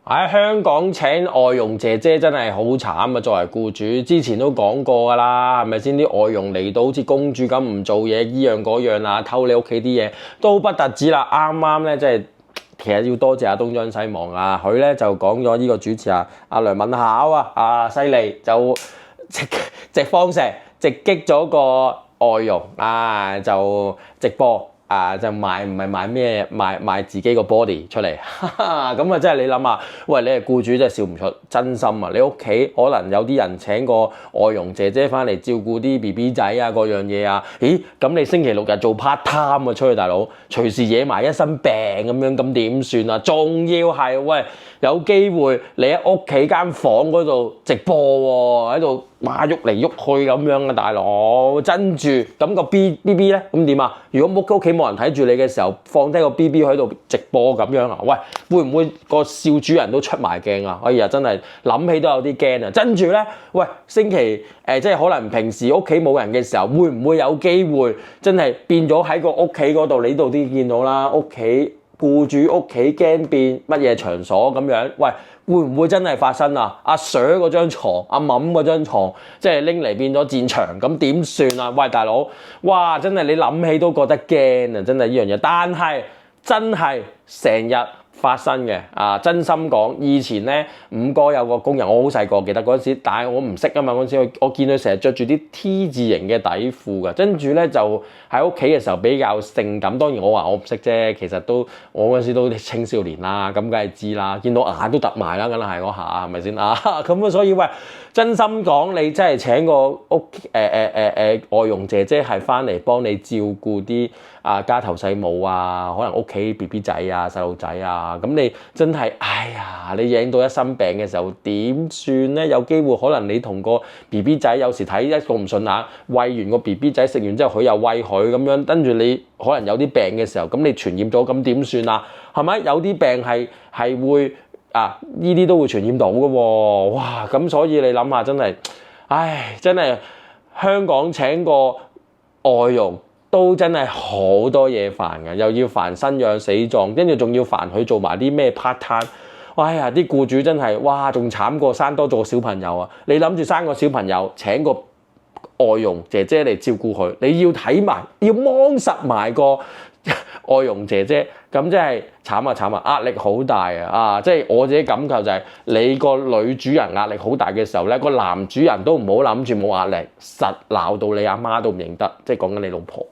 喺香港請外傭姐姐真係好慘啊！作為僱主，之前都講過㗎啦，係咪先？啲外傭嚟到好似公主咁唔做嘢，依樣嗰樣啊，偷你屋企啲嘢都不特止啦。啱啱咧，即係其實要多謝阿東張西望啊，佢咧就講咗呢個主持阿梁敏巧啊，犀利就直方石直擊咗個外傭啊，就直播。就賣唔係賣咩賣自己個 body 出嚟，咁啊真係你諗下，喂你係僱主真係笑唔出，真心啊！你屋企可能有啲人請個外傭姐姐翻嚟照顧啲 BB 仔啊，各樣嘢啊，咦咁你星期六日做 part time 啊出去大佬，隨時惹埋一身病咁樣，咁點算啊？仲要係喂有機會你喺屋企間房嗰度直播喎，喺度喐嚟喐去咁樣啊大佬，跟住咁個 BB 咧咁點啊？如果屋企冇人睇住你嘅時候，放低個 BB 喺度直播咁樣啊？喂，會唔會個少主人都出埋鏡啊？哎呀，真係諗起都有啲驚啊！跟住咧，喂，星期即係可能平時屋企冇人嘅時候，會唔會有機會真係變咗喺個屋企嗰度？你度啲見到啦，屋企僱主屋企驚變乜嘢場所咁樣？喂，會唔會真係發生啊？阿 Sir 嗰張床，阿敏嗰張床，即係拎嚟變咗戰場，咁點算啊？喂，大佬，哇，真係你諗起都覺得驚啊！真係呢樣嘢，但係真係成日發生嘅啊！真心講，以前咧五哥有個工人，我好細個記得嗰陣時，但係我唔識啊嘛嗰陣時，我見佢成日着住啲 T 字型嘅底褲㗎，跟住咧就喺屋企嘅時候比較性感。當然我話我唔識啫，其實都我嗰陣時都青少年啦，咁梗係知啦。見到眼都突埋啦，梗係嗰下係咪先啊？咁啊，所以喂，真心講，你真係請個屋外傭姐姐係翻嚟幫你照顧啲家頭細務啊，可能屋企 BB 仔啊、細路仔啊，咁你真係，哎呀，你影到一身病嘅時候點算咧？有機會可能你同個 BB 仔有時睇一個唔順眼，餵完個 BB 仔食完之後佢又餵佢咁樣，跟住你可能有啲病嘅時候，咁你傳染咗，咁點算啊？係咪有啲病係會呢啲都會傳染到嘅喎？哇！咁所以你諗下，真係，唉，真係香港請個外傭。都真係好多嘢煩嘅，又要煩生養死葬，跟住仲要煩佢做埋啲咩 part time。哎呀，啲僱主真係，哇，仲慘過生多咗個小朋友啊！你諗住生個小朋友，請個外傭姐姐嚟照顧佢，你要睇埋，要幫實埋個外傭姐姐，咁真係慘啊！壓力好大啊！即係我自己感覺就係，你個女主人壓力好大嘅時候咧，個男主人都唔好諗住冇壓力，實鬧到你阿媽都唔認得，即係講緊你老婆。